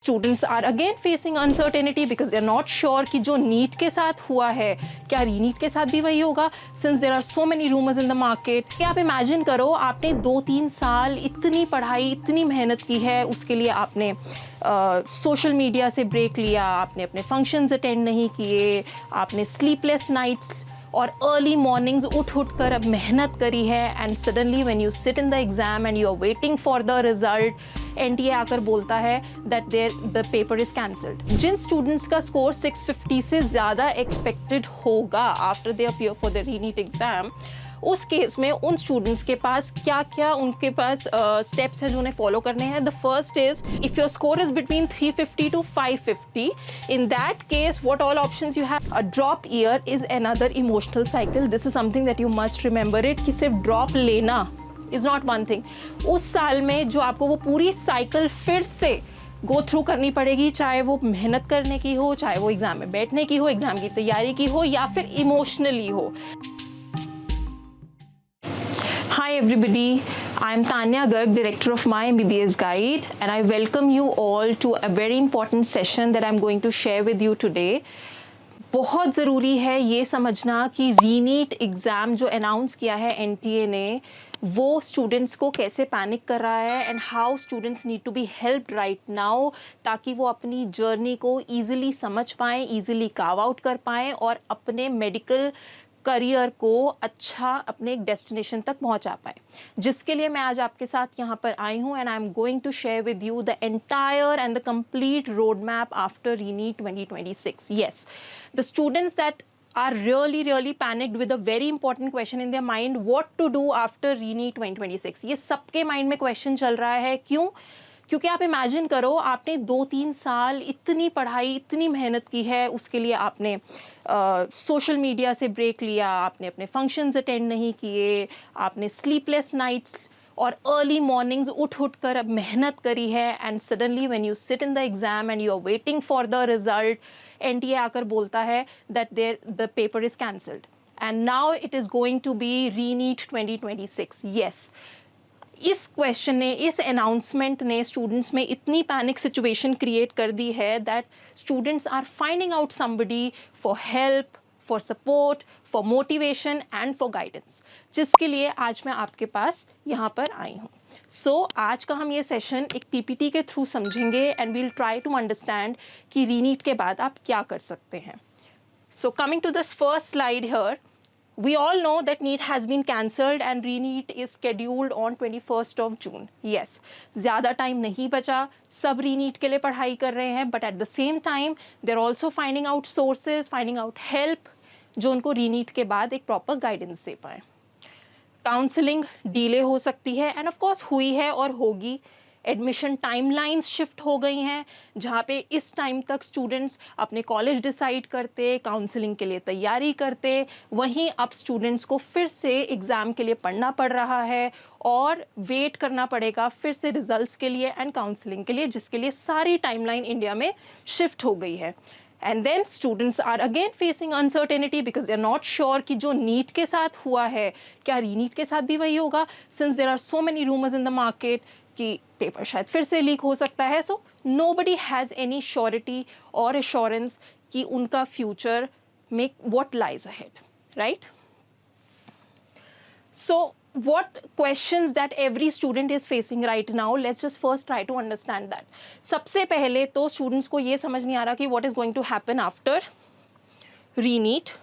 Students are again facing uncertainty because they are not sure कि जो NEET के साथ हुआ है क्या रीनीट के साथ भी वही होगा, since there are so many rumours in the market. कि आप इमेजिन करो, आपने 2-3 साल इतनी पढ़ाई, इतनी मेहनत की है, उसके लिए आपने सोशल मीडिया से ब्रेक लिया, आपने अपने फंक्शंस अटेंड नहीं किए, आपने स्लीपलेस नाइट्स और अर्ली मॉर्निंग्स उठ कर अब मेहनत करी है, and suddenly when you sit in the exam and you are waiting for the result, NTA आकर बोलता है that the paper is cancelled. जिन स्टूडेंट्स का स्कोर 650 से ज़्यादा एक्सपेक्टेड होगा after they appear for the ReNEET exam, उस case में उन स्टूडेंट्स के पास क्या क्या उनके पास स्टेप्स हैं जो उन्हें फॉलो करने हैं। The first is, if your score is between 350 to 550, in that case what all options you have? A drop year is another emotional cycle. This is something that you must remember it, कि सिर्फ drop लेना is not one thing. उस साल में जो आपको वो पूरी साइकिल फिर से गो थ्रू करनी पड़ेगी, चाहे वो मेहनत करने की हो, चाहे वो एग्जाम में बैठने की हो, एग्जाम की तैयारी की हो, या फिर इमोशनली हो। Hi everybody, I am Tanya Garg, director of My MBBS Guide, and I welcome you all to a very important session that I am going to share with you today. बहुत ज़रूरी है ये समझना कि रीनीट exam जो announce किया है NTA ने, वो स्टूडेंट्स को कैसे पैनिक कर रहा है, and how students need to be helped right now, ताकि वो अपनी जर्नी को ईजिली समझ पाएँ, ईजिली कार्व आउट कर पाएँ और अपने मेडिकल करियर को अच्छा अपने एक डेस्टिनेशन तक पहुंचा पाए, जिसके लिए मैं आज आपके साथ यहाँ पर आई हूँ, and I am going to share with you the entire and the complete road map after ReNEET 2026. Yes, the students that are really panicked with a very important question in their mind, what to do after रीनीट 2026. ये सबके mind में question चल रहा है। क्यों? क्योंकि आप imagine करो, आपने 2-3 साल इतनी पढ़ाई, इतनी मेहनत की है, उसके लिए आपने सोशल मीडिया से ब्रेक लिया, आपने अपने फंक्शंस अटेंड नहीं किए, आपने स्लीपलेस नाइट्स और अर्ली मॉर्निंग्स उठ कर अब मेहनत करी है, and suddenly when you sit in the exam and you are waiting for the result, NTA आकर बोलता है that the paper is cancelled and now it is going to be ReNEET 2026. Yes, इस क्वेश्चन ने, इस announcement ने students में इतनी panic situation create कर दी है that students are finding out somebody for help, for support, for motivation and for guidance, जिसके लिए आज मैं आपके पास यहाँ पर आई हूँ। सो आज का हम ये सेशन एक पीपीटी के थ्रू समझेंगे, and we'll try to understand कि रीनीट के बाद आप क्या कर सकते हैं। So coming to this first slide here, we all know that NEET has been cancelled and re-NEET is scheduled on 21st of June. Yes, ज़्यादा टाइम नहीं बचा, सब re-NEET के लिए पढ़ाई कर रहे हैं, but at the same time they're also finding out sources, finding out help जो उनको re-NEET के बाद एक प्रॉपर गाइडेंस दे पाए। काउंसलिंग डिले हो सकती है, एंड ऑफ कोर्स हुई है और होगी। एडमिशन टाइमलाइंस शिफ्ट हो गई हैं, जहाँ पे इस टाइम तक स्टूडेंट्स अपने कॉलेज डिसाइड करते, काउंसलिंग के लिए तैयारी करते, वहीं अब स्टूडेंट्स को फिर से एग्ज़ाम के लिए पढ़ना पड़ रहा है और वेट करना पड़ेगा फिर से रिजल्ट्स के लिए एंड काउंसलिंग के लिए, जिसके लिए सारी टाइमलाइन इंडिया में शिफ्ट हो गई है। And then students are again facing uncertainty because they are not sure कि जो नीट के साथ हुआ है क्या रीनीट के साथ भी वही होगा, since there are so many rumours in the market कि पेपर शायद फिर से लीक हो सकता है। So nobody has any surety और एश्योरेंस कि उनका फ्यूचर में what lies ahead, right? So what questions that every student is facing right now, let's just first try to understand that. सबसे पहले तो स्टूडेंट्स को ये समझ नहीं आ रहा कि what is going to happen after re-NEET.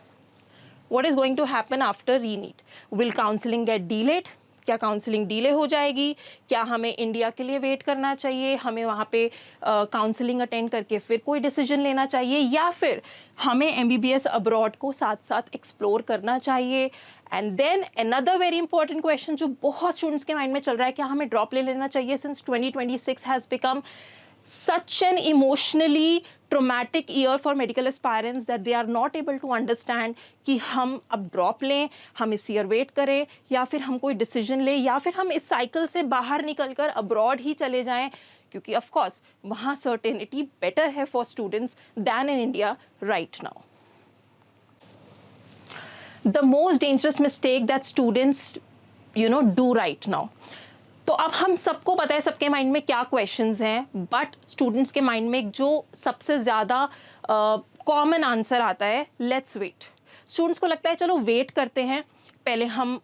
What is going to happen after re-NEET? Will counseling get delayed? क्या काउंसलिंग डिले हो जाएगी? क्या हमें इंडिया के लिए वेट करना चाहिए? हमें वहाँ पे काउंसलिंग अटेंड करके फिर कोई डिसीजन लेना चाहिए, या फिर हमें एमबीबीएस अब्रॉड को साथ साथ एक्सप्लोर करना चाहिए? And then another very important question जो बहुत स्टूडेंट्स के माइंड में चल रहा है, क्या हमें ड्रॉप ले लेना चाहिए, since 2026 has become such an emotionally traumatic year for medical aspirants that they are not able to understand कि हम अब ड्रॉप लें, हम इस ईयर वेट करें, या फिर हम कोई डिसीजन लें, या फिर हम इस साइकिल से बाहर निकल कर अब्रॉड ही चले जाएं, क्योंकि ऑफ कोर्स वहाँ सर्टेनिटी बेटर है for students than in India right now. The most dangerous mistake that students do right now, तो अब हम सबको पता है सबके माइंड में क्या क्वेश्चंस हैं, बट स्टूडेंट्स के माइंड में जो सबसे ज़्यादा कॉमन आंसर आता है, लेट्स वेट। स्टूडेंट्स को लगता है चलो वेट करते हैं, पहले हम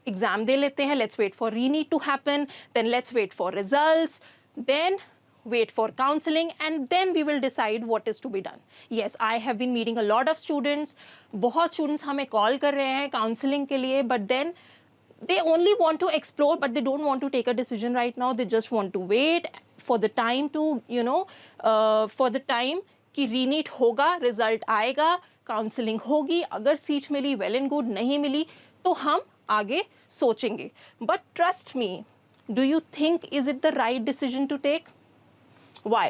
एग्ज़ाम दे लेते हैं, let's wait for ReNEET to happen, then let's wait for results, then wait for counseling, and then we will decide what is to be done. Yes, I have been meeting a lot of students. बहुत students हमें call कर रहे हैं counseling के लिए, but then they only want to explore, but they don't want to take a decision right now. They just want to wait for the time to, for the time कि रीनीट होगा, result आएगा, counselling होगी, अगर seat मिली well and good, नहीं मिली तो हम आगे सोचेंगे. But trust me, do you think is it the right decision to take? Why?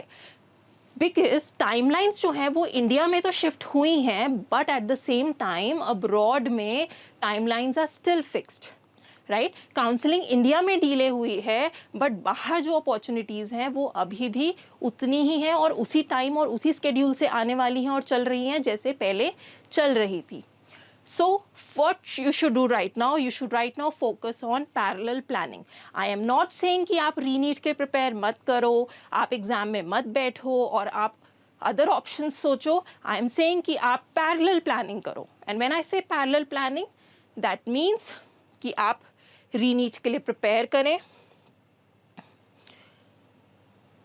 Because timelines जो हैं वो इंडिया में तो शिफ्ट हुई हैं, but at the same time abroad में timelines are still fixed, right? Counselling India में delay हुई है, बट बाहर जो अपॉर्चुनिटीज़ हैं वो अभी भी उतनी ही हैं और उसी टाइम और उसी स्केड्यूल से आने वाली हैं और चल रही हैं जैसे पहले चल रही थी. So what you should do right now, you should right now focus on parallel planning. I am not saying कि आप रीनीट के प्रिपेयर मत करो, आप एग्ज़ाम में मत बैठो और आप अदर ऑप्शंस सोचो. आई एम सेइंग कि आप पैरेलल प्लानिंग करो. एंड व्हेन आई से पैरेलल प्लानिंग, दैट मीन्स कि आप रीनीट के लिए प्रिपेयर करें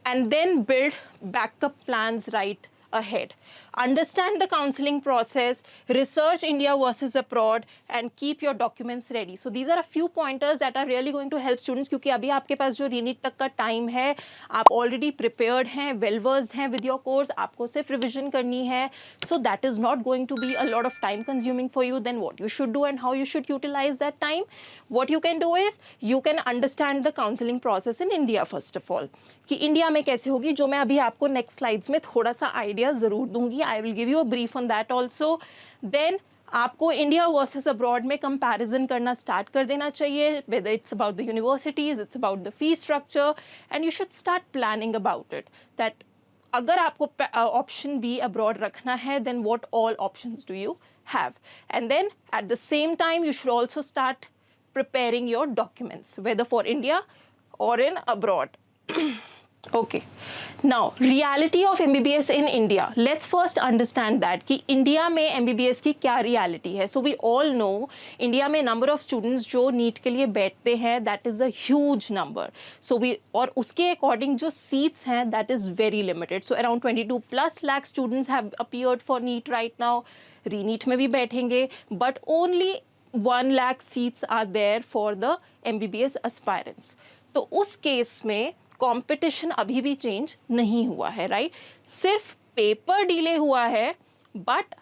and then build backup plans right ahead. Understand the counseling process, research India versus abroad, and keep your documents ready. So these are a few pointers that are really going to help students, क्योंकि अभी आपके पास जो रीनीट तक का time है, आप already prepared हैं, well versed हैं विद योर कोर्स, आपको सिर्फ रिविजन करनी है. So that is not going to be a lot of time consuming for you. Then what you should do and how you should utilize that time, what you can do is you can understand the counseling process in India first of all, कि India में कैसे होगी, जो मैं अभी आपको next slides में थोड़ा सा आइडिया ज़रूर दूंगी. I will give you a brief on that also. Then आपको इंडिया वर्सेस अब्रॉड में कंपैरिजन करना स्टार्ट कर देना चाहिए, whether it's about the universities, it's about the fee structure, and you should start planning about it, that अगर आपको option be abroad रखना है, then what all options do you have. And then at the same time you should also start preparing your documents, whether for India or in abroad. Okay, now reality of MBBS in India. Let's first understand that कि India में MBBS की क्या reality है. So we all know India में number of students जो NEET के लिए बैठते हैं, that is a huge number. So we, और उसके according जो seats हैं, that is very limited. So around 22 plus lakh students have appeared for NEET right now. रीनीट में भी बैठेंगे, but only 1 lakh seats are there for the MBBS aspirants. तो उस case में कंपटीशन अभी भी चेंज नहीं हुआ है, राइट? सिर्फ पेपर डिले हुआ है, बट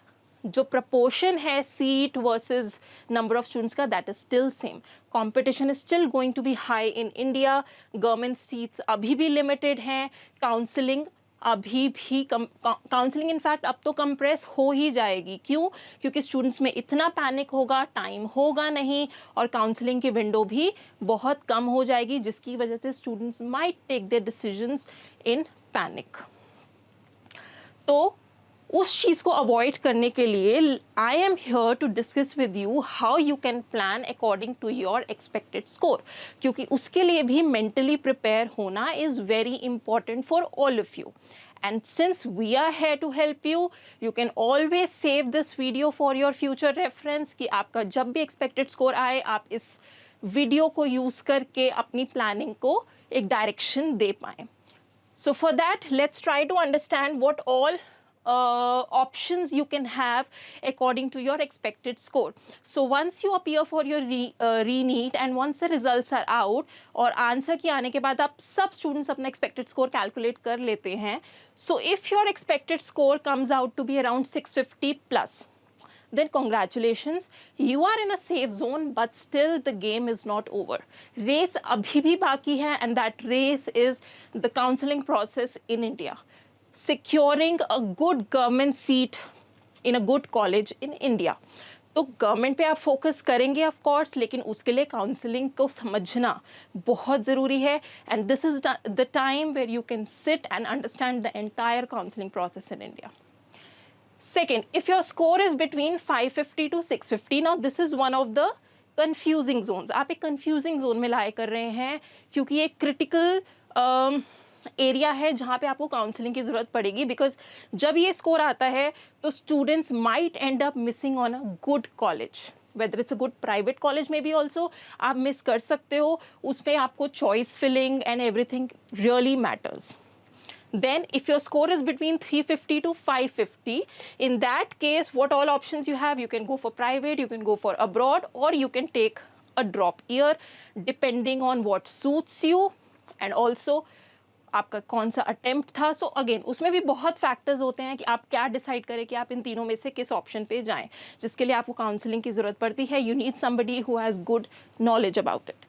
जो प्रपोर्शन है seat versus number of students का, that is still same. Competition is still going to be high in India. Government seats अभी भी लिमिटेड हैं. काउंसलिंग अभी भी काउंसलिंग इनफैक्ट अब तो कंप्रेस हो ही जाएगी. क्यों? क्योंकि स्टूडेंट्स में इतना पैनिक होगा, टाइम होगा नहीं, और काउंसलिंग की विंडो भी बहुत कम हो जाएगी, जिसकी वजह से students might take their decisions in panic. तो उस चीज़ को अवॉइड करने के लिए I am here to discuss with you how you can plan according to your expected score, क्योंकि उसके लिए भी मेंटली प्रिपेयर होना is very important for all of you. And since we are here to help you, you can always save this video for your future reference, कि आपका जब भी expected score आए, आप इस वीडियो को यूज़ करके अपनी प्लानिंग को एक डायरेक्शन दे पाएँ. So for that, let's try to understand what all options you can have according to your expected score. So once you appear for your re-NEET and once the results are out और answer की आने के बाद आप सब students अपना expected score calculate कर लेते हैं. So if your expected score comes out to be around 650 plus, then congratulations, you are in a safe zone, but still the game is not over. Race abhi bhi baki hai, and that race is the counseling process in India. Securing a good government seat in a good college in India. तो government पे आप focus करेंगे of course, लेकिन उसके लिए counselling को समझना बहुत ज़रूरी है. And this is the time where you can sit and understand the entire counselling process in India. Second, if your score is between 550 to 650, now this is one of the confusing zones, आप एक confusing zone में लाए कर रहे हैं, क्योंकि ये critical area है जहाँ पे आपको काउंसलिंग की ज़रूरत पड़ेगी, बिकॉज जब ये स्कोर आता है तो students might end up missing on a good college, whether it's a good private college में भी ऑल्सो आप मिस कर सकते हो, उसमें आपको choice filling and everything really matters. Then if your score is between 350 to 550, in that case what all options you have? You can go for private, you can go for abroad, or you can take a drop year depending on what suits you and also आपका कौन सा attempt था. So again उसमें भी बहुत factors होते हैं कि आप क्या डिसाइड करें कि आप इन तीनों में से किस ऑप्शन पे जाएं, जिसके लिए आपको काउंसलिंग की ज़रूरत पड़ती है. You need somebody who has good knowledge about it.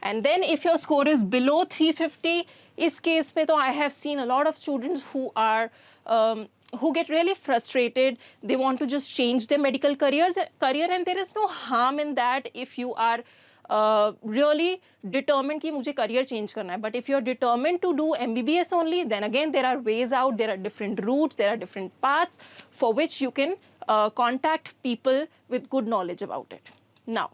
And then if your score is below 350, इस केस में तो I have seen a lot of students who get really frustrated. They want to just change their medical career, and there is no harm in that if you are really determined कि मुझे career change करना है. But if you're determined to do MBBS only, then again there are ways out, there are different routes, there are different paths for which you can contact people with good knowledge about it. Now,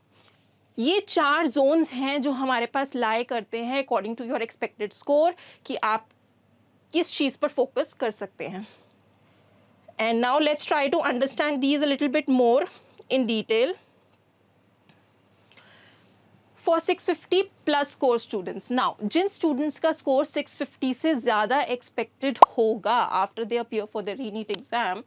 ये 4 Jones हैं जो हमारे पास लाए करते हैं according to your expected score कि आप किस चीज़ पर फोकस कर सकते हैं. And now let's try to understand these a little bit more in detail. For 650 plus score students, now जिन स्टूडेंट्स का स्कोर 650 से ज़्यादा एक्सपेक्टेड होगा after they appear for the ReNEET exam,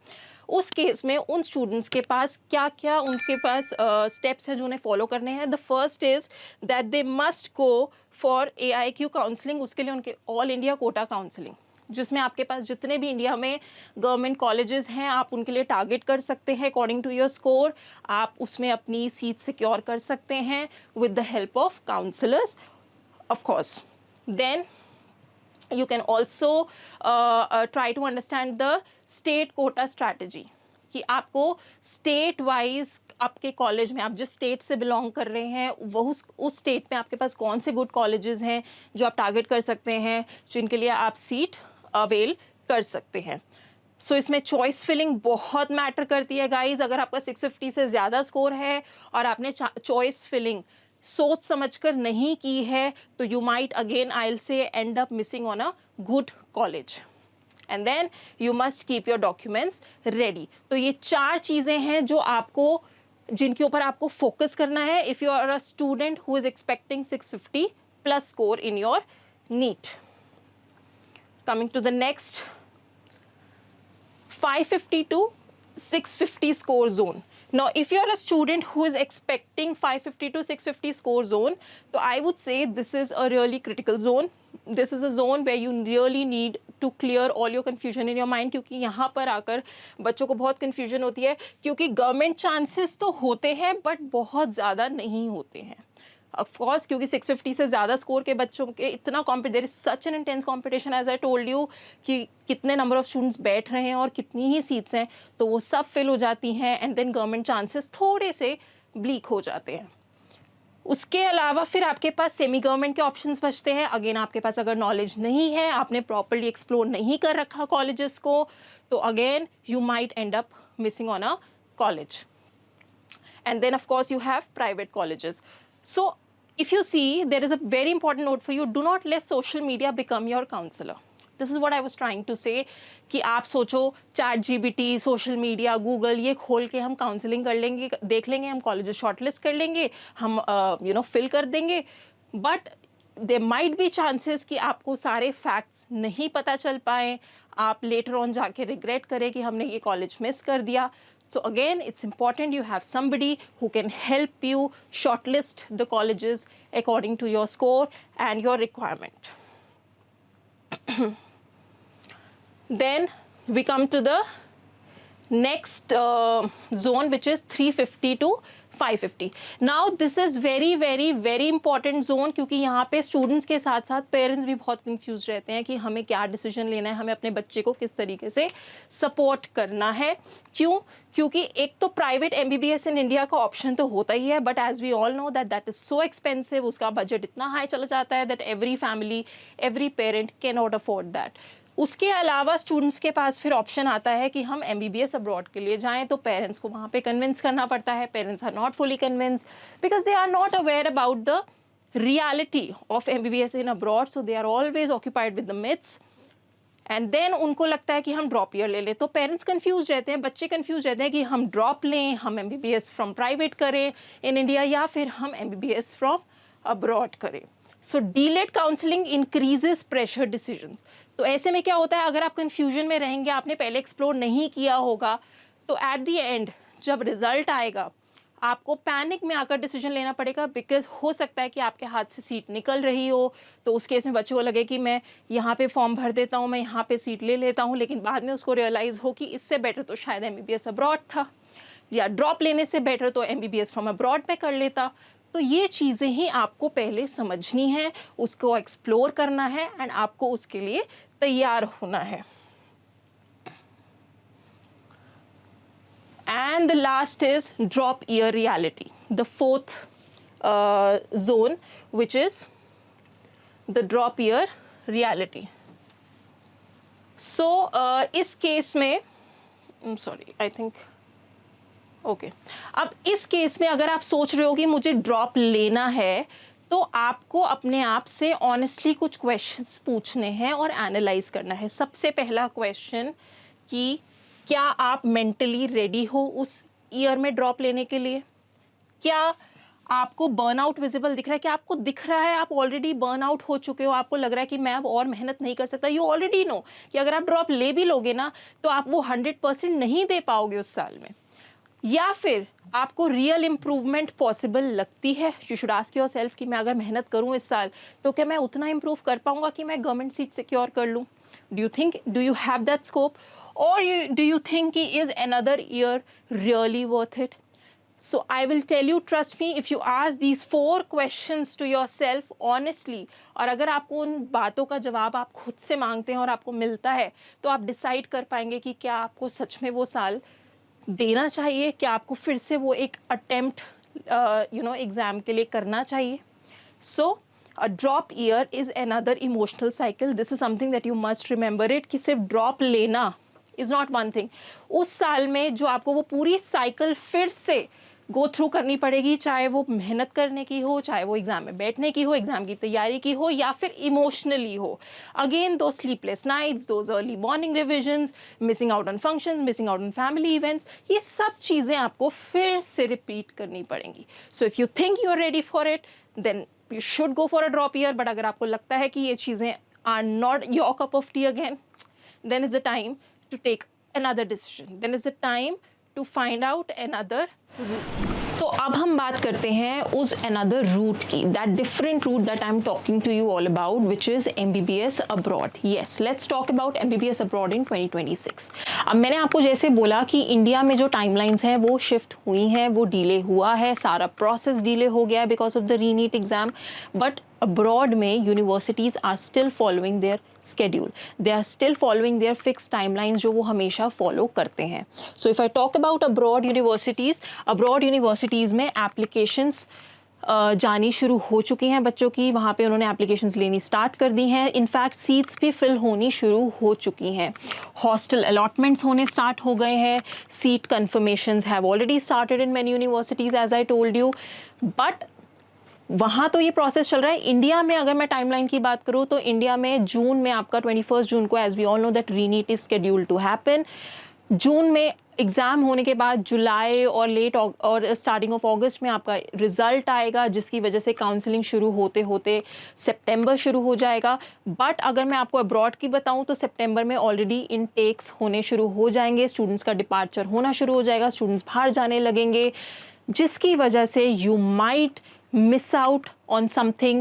उस केस में उन स्टूडेंट्स के पास क्या क्या उनके पास स्टेप्स हैं जो उन्हें फॉलो करने हैं. The first is that they must go for AIQ counselling. उसके लिए उनके ऑल इंडिया कोटा काउंसलिंग, जिसमें आपके पास जितने भी इंडिया में गवर्नमेंट कॉलेजेस हैं आप उनके लिए टारगेट कर सकते हैं अकॉर्डिंग टू योर स्कोर. आप उसमें अपनी सीट सिक्योर कर सकते हैं with the help of counsellors of course. Then you can also try to understand the state quota strategy कि आपको स्टेट वाइज आपके कॉलेज में, आप जिस स्टेट से बिलोंग कर रहे हैं वो उस स्टेट में आपके पास कौन से गुड कॉलेजेस हैं जो आप टारगेट कर सकते हैं, जिनके लिए आप सीट अवेल कर सकते हैं. सो इसमें चॉइस फिलिंग बहुत मैटर करती है गाइज. अगर आपका 650 से ज़्यादा स्कोर है और आपने चॉइस फिलिंग सोच समझकर नहीं की है तो you might again I will say end up missing on a good college. And then you must keep your documents ready. तो ये 4 चीज़ें हैं जो आपको, जिनके ऊपर आपको फोकस करना है if you are a student who is expecting 650 plus score in your NEET. Coming to the next, 550 to 650 score zone. Now, if you're a student who is expecting 550 to 650 score zone, so I would say this is a really critical zone. This is a zone where you really need to clear all your confusion in your mind, क्योंकि यहाँ पर आकर बच्चों को बहुत confusion होती है, क्योंकि गवर्नमेंट चांसेस तो होते हैं बट बहुत ज़्यादा नहीं होते हैं. ऑफ कोर्स क्योंकि 650 से ज़्यादा स्कोर के बच्चों के इतना there is such an intense competition as I told you कि कितने नंबर ऑफ स्टूडेंट्स बैठ रहे हैं और कितनी ही सीट्स हैं, तो वो सब फिल हो जाती हैं एंड देन गवर्नमेंट चांसेस थोड़े से ब्लीक हो जाते हैं. उसके अलावा फिर आपके पास सेमी गवर्नमेंट के ऑप्शंस बचते हैं. अगेन आपके पास अगर नॉलेज नहीं है, आपने प्रॉपर्ली एक्सप्लोर नहीं कर रखा कॉलेजेस को, तो again you might end up missing on a college. And then of course you have private colleges. So if you see, there is a very important note for you. Do not let social media become your counselor. This is what I was trying to say कि आप सोचो ChatGPT, social media, Google ये खोल के हम counselling कर लेंगे, देख लेंगे, हम कॉलेजेस शॉर्टलिस्ट कर लेंगे, हम फिल कर देंगे. But there might be chances कि आपको सारे फैक्ट्स नहीं पता चल पाए, आप लेटर ऑन जाके रिग्रेट करें कि हमने ये कॉलेज मिस कर दिया. So again, it's important you have somebody who can help you shortlist the colleges according to your score and your requirement. Then we come to the next zone, which is 350 to 550. Now this is very important zone, क्योंकि यहाँ पे students के साथ साथ parents भी बहुत confuse रहते हैं कि हमें क्या डिसीजन लेना है, हमें अपने बच्चे को किस तरीके से सपोर्ट करना है. क्यों? क्योंकि एक तो प्राइवेट MBBS इन इंडिया का ऑप्शन तो होता ही है, but as we all know that is so expensive. उसका बजट इतना हाई चला जाता है that every family, every parent can not afford that. उसके अलावा स्टूडेंट्स के पास फिर ऑप्शन आता है कि हम MBBS अब्रॉड के लिए जाएं, तो पेरेंट्स को वहाँ पे कन्विंस करना पड़ता है. Parents are not fully convinced because they are not aware about the reality of MBBS in abroad, so they are always occupied with the myths. And then उनको लगता है कि हम ड्रॉप ईयर ले लें, तो पेरेंट्स कंफ्यूज रहते हैं, बच्चे कंफ्यूज रहते हैं कि हम ड्रॉप लें, हम MBBS फ्रॉम प्राइवेट करें इन इंडिया, या फिर हम MBBS फ्रॉम अब्रॉड करें. सो डीलेड काउंसलिंग इंक्रीजेस प्रेशर डिसीजंस. तो ऐसे में क्या होता है, अगर आप कंफ्यूजन में रहेंगे, आपने पहले एक्सप्लोर नहीं किया होगा, तो एट द एंड जब रिजल्ट आएगा आपको पैनिक में आकर डिसीजन लेना पड़ेगा. बिकॉज हो सकता है कि आपके हाथ से सीट निकल रही हो, तो उस केस में बच्चे को लगे कि मैं यहाँ पे फॉर्म भर देता हूँ, मैं यहाँ पे सीट ले लेता हूँ, लेकिन बाद में उसको रियलाइज़ हो कि इससे बेटर तो शायद MBBS अब्रॉड था, या ड्रॉप लेने से बेटर तो MBBS फ्रॉम अब्रॉड में कर लेता. तो ये चीज़ें ही आपको पहले समझनी है, उसको एक्सप्लोर करना है, एंड आपको उसके लिए तैयार होना है. And the last is drop year reality, the fourth zone, which is the drop year reality. So इस केस में sorry I think okay, अब इस केस में अगर आप सोच रहे हो कि मुझे ड्रॉप लेना है, तो आपको अपने आप से ऑनेस्टली कुछ क्वेश्चंस पूछने हैं और एनालाइज करना है. सबसे पहला क्वेश्चन कि क्या आप मेंटली रेडी हो उस ईयर में ड्रॉप लेने के लिए? क्या आपको बर्नआउट विजिबल दिख रहा है? क्या आपको दिख रहा है आप ऑलरेडी बर्नआउट हो चुके हो, आपको लग रहा है कि मैं अब और मेहनत नहीं कर सकता? यू ऑलरेडी नो कि अगर आप ड्रॉप ले भी लोगे ना, तो आप वो 100% नहीं दे पाओगे उस साल में. या फिर आपको रियल इम्प्रूवमेंट पॉसिबल लगती है? You should ask your self कि मैं अगर मेहनत करूँ इस साल, तो क्या मैं उतना इम्प्रूव कर पाऊंगा कि मैं गवर्नमेंट सीट सिक्योर कर लूँ? Do you have that scope? Or do you think is another year really worth it? So I will tell you, trust me, if you ask these 4 questions to yourself honestly, और अगर आपको उन बातों का जवाब आप खुद से मांगते हैं और आपको मिलता है, तो आप डिसाइड कर पाएंगे कि क्या आपको सच में वो साल देना चाहिए, क्या आपको फिर से वो एक अटेम्प्ट एग्ज़ाम के लिए करना चाहिए. सो a drop year is another emotional cycle. This is something that you must remember it, कि सिर्फ ड्रॉप लेना इज़ नॉट वन थिंग. उस साल में जो आपको वो पूरी साइकिल फिर से गो थ्रू करनी पड़ेगी, चाहे वो मेहनत करने की हो, चाहे वो एग्ज़ाम में बैठने की हो, एग्ज़ाम की तैयारी की हो, या फिर इमोशनली हो. अगेन दो sleepless nights, those early morning revisions, missing out on functions, missing out on family events, ये सब चीज़ें आपको फिर से रिपीट करनी पड़ेंगी. So if you think you are ready for it, then you should go for a drop year. But अगर आपको लगता है कि ये चीज़ें are not your cup of tea again, then it's the time to take another decision. Then it's the time to find out another route. तो अब हम बात करते हैं उस another route की, that different route that I'm talking to you all about, which is MBBS abroad. Yes, let's talk about MBBS abroad in 2026. अब मैंने आपको जैसे बोला कि इंडिया में जो टाइमलाइंस हैं वो शिफ्ट हुई हैं, वो डिले हुआ है, सारा प्रोसेस डिले हो गया because of the ReNEET exam. But abroad में universities are still following their schedule. They are still following their fixed timelines जो वो हमेशा follow करते हैं. So if I talk about abroad universities में applications जानी शुरू हो चुकी हैं बच्चों की, वहाँ पे उन्होंने applications लेनी स्टार्ट कर दी हैं. इनफैक्ट सीट्स भी फिल होनी शुरू हो चुकी हैं. हॉस्टल अलॉटमेंट्स होने स्टार्ट हो गए हैं. Seat confirmations have already started in many universities as I told you. But वहाँ तो ये प्रोसेस चल रहा है. इंडिया में अगर मैं टाइमलाइन की बात करूँ, तो इंडिया में जून में आपका 21 जून को, as we all know that ReNEET is scheduled to happen. जून में एग्ज़ाम होने के बाद जुलाई और स्टार्टिंग ऑफ अगस्त में आपका रिज़ल्ट आएगा, जिसकी वजह से काउंसलिंग शुरू होते होते सितंबर शुरू हो जाएगा. बट अगर मैं आपको अब्रॉड की बताऊं, तो सितंबर में ऑलरेडी इनटेक्स होने शुरू हो जाएंगे, स्टूडेंट्स का डिपार्चर होना शुरू हो जाएगा, स्टूडेंट्स बाहर जाने लगेंगे, जिसकी वजह से you might miss out on something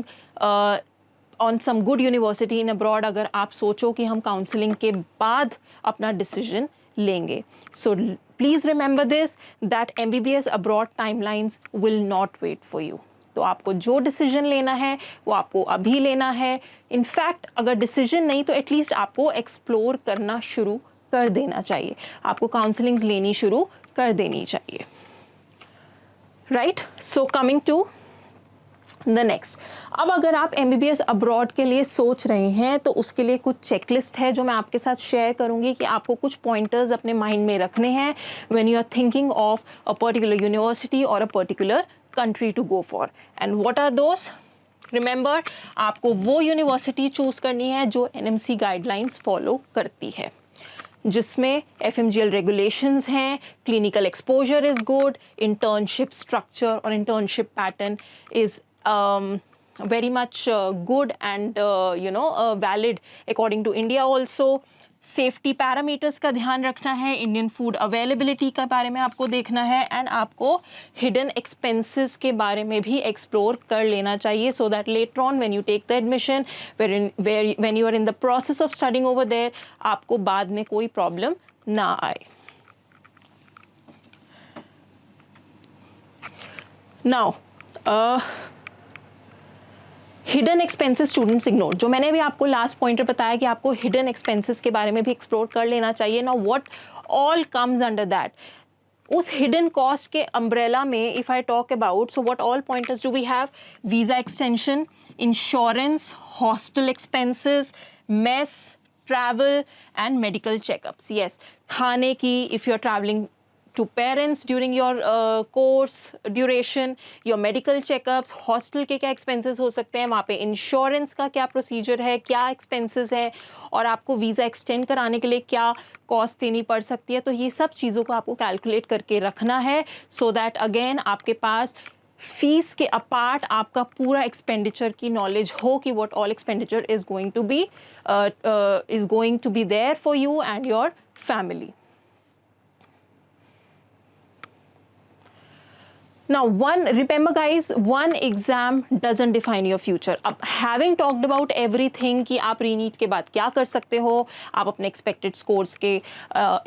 on some good university in abroad अगर आप सोचो कि हम काउंसलिंग के बाद अपना डिसीजन लेंगे. So please remember this, that MBBS abroad timelines will not wait for you. तो आपको जो डिसीजन लेना है वो आपको अभी लेना है. इनफैक्ट अगर डिसीजन नहीं, तो एटलीस्ट आपको एक्सप्लोर करना शुरू कर देना चाहिए, आपको काउंसलिंग्स लेनी शुरू कर देनी चाहिए. Right. So coming to the next, अब अगर आप MBBS अब्रॉड के लिए सोच रहे हैं तो उसके लिए कुछ चेकलिस्ट है जो मैं आपके साथ शेयर करूंगी कि आपको कुछ पॉइंटर्स अपने माइंड में रखने हैं when you are thinking of a particular university और a particular country to go for. And what are those? Remember, आपको वो यूनिवर्सिटी चूज़ करनी है जो NMC गाइडलाइंस फॉलो करती है, जिसमें FMGL रेगुलेशंस हैं, clinical exposure is good, internship structure और internship pattern is very much good and valid according to India also. Safety parameters का ध्यान रखना है, इंडियन फूड अवेलेबिलिटी के बारे में आपको देखना है, एंड आपको हिडन एक्सपेंसेस के बारे में भी एक्सप्लोर कर लेना चाहिए so that later on when you take the admission when you are in the process of studying over there आपको बाद में कोई प्रॉब्लम ना आए. Now hidden expenses students ignore, जो मैंने भी आपको लास्ट पॉइंटर बताया कि आपको हिडन एक्सपेंसेस के बारे में भी एक्सप्लोर कर लेना चाहिए. Now what all comes under that, उस हिडन कॉस्ट के अम्ब्रेला में if I talk about, so what all pointers do we have? Visa extension, insurance, hostel expenses, mess, travel and medical checkups. Yes, खाने की, if you are travelling to parents during your course duration, your medical checkups, hostel के क्या expenses हो सकते हैं, वहाँ पे insurance का क्या procedure है, क्या expenses है, और आपको वीज़ा extend कराने के लिए क्या cost देनी पड़ सकती है. तो ये सब चीज़ों को आपको calculate करके रखना है so that again आपके पास फीस के अपार्ट आपका पूरा एक्सपेंडिचर की नॉलेज हो कि what all expenditure is going to be there for you and your family. Now, remember guys, one exam doesn't define your future. अब having talked about everything कि आप रीनीट के बाद क्या कर सकते हो, आप अपने expected scores के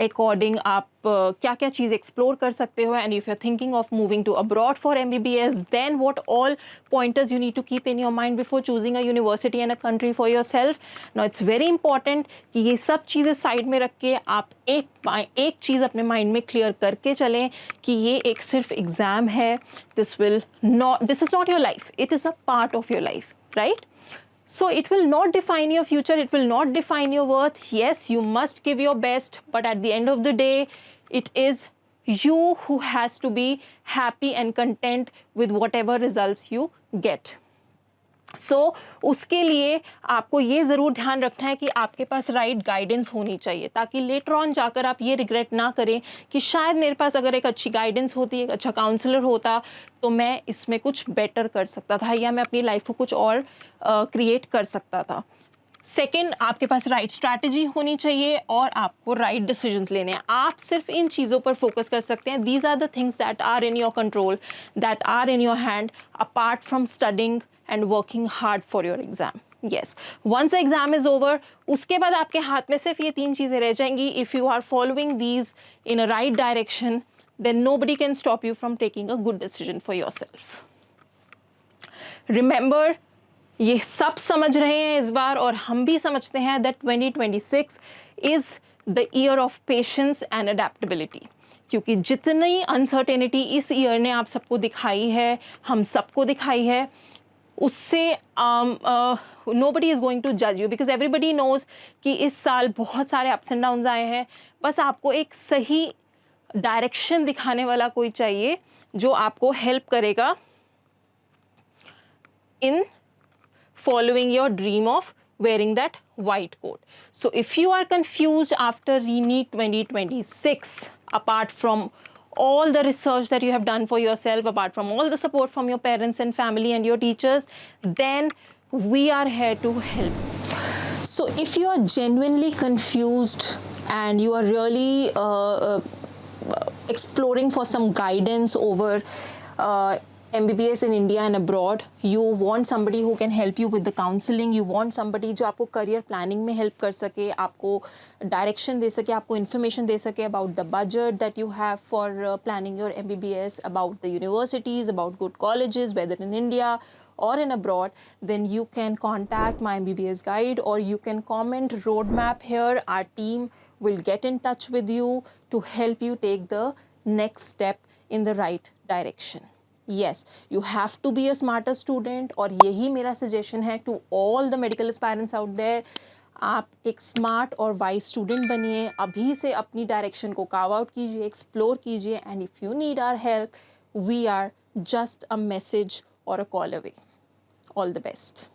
according आप क्या क्या चीज़ एक्सप्लोर कर सकते हो, and if you are thinking of moving to abroad for MBBS, then what all pointers you need to keep in your mind before choosing a university and a country for yourself. Now it's very important कि ये सब चीज़ें side में रख के आप एक चीज़ अपने माइंड में क्लियर करके चलें कि ये एक सिर्फ एग्ज़ाम है. This is not your life, it is a part of your life, right? So it will not define your future, it will not define your worth. Yes, you must give your best, but at the end of the day, it is you who has to be happy and content with whatever results you get. So उसके लिए आपको ये ज़रूर ध्यान रखना है कि आपके पास राइट गाइडेंस होनी चाहिए, ताकि लेटर ऑन जाकर आप ये रिग्रेट ना करें कि शायद मेरे पास अगर एक अच्छी गाइडेंस होती, एक अच्छा काउंसलर होता तो मैं इसमें कुछ बेटर कर सकता था या मैं अपनी लाइफ को कुछ और क्रिएट कर सकता था. सेकेंड, आपके पास राइट स्ट्रैटेजी होनी चाहिए और आपको राइट डिसीजंस लेने हैं. आप सिर्फ इन चीज़ों पर फोकस कर सकते हैं. These are the things that are in your control, that are in your hand, apart from studying and working hard for your exam. Yes, once exam is over, उसके बाद आपके हाथ में सिर्फ ये 3 चीज़ें रह जाएंगी. If you are following these in a right direction, then nobody can stop you from taking a good decision for yourself. Remember, ये सब समझ रहे हैं इस बार, और हम भी समझते हैं that 2026 is the year of patience and adaptability. क्योंकि जितनी अनसर्टेनिटी इस ईयर ने आप सबको दिखाई है, हम सबको दिखाई है, उससे nobody is going to judge you because everybody knows कि इस साल बहुत सारे अप्स एंड डाउन्स आए हैं. बस आपको एक सही डायरेक्शन दिखाने वाला कोई चाहिए जो आपको हेल्प करेगा इन following your dream of wearing that white coat. So if you are confused after ReNEET 2026, apart from all the research that you have done for yourself, apart from all the support from your parents and family and your teachers, then we are here to help. So if you are genuinely confused and you are really exploring for some guidance over MBBS in India and abroad, you want somebody who can help you with the counseling, you want somebody जो आपको career planning में help कर सके, आपको direction दे सके, आपको information दे सके about the budget that you have for planning your MBBS, about the universities, about good colleges, whether in India or in abroad, then you can contact my MBBS guide or you can comment roadmap here. Our team will get in touch with you to help you take the next step in the right direction. Yes, you have to be a smarter student, और यही मेरा suggestion है to all the medical aspirants out there. आप एक smart और wise student बनिए, अभी से अपनी डायरेक्शन को कार्व आउट कीजिए, एक्सप्लोर कीजिए, and if you need our help we are just a message or a call away. All the best.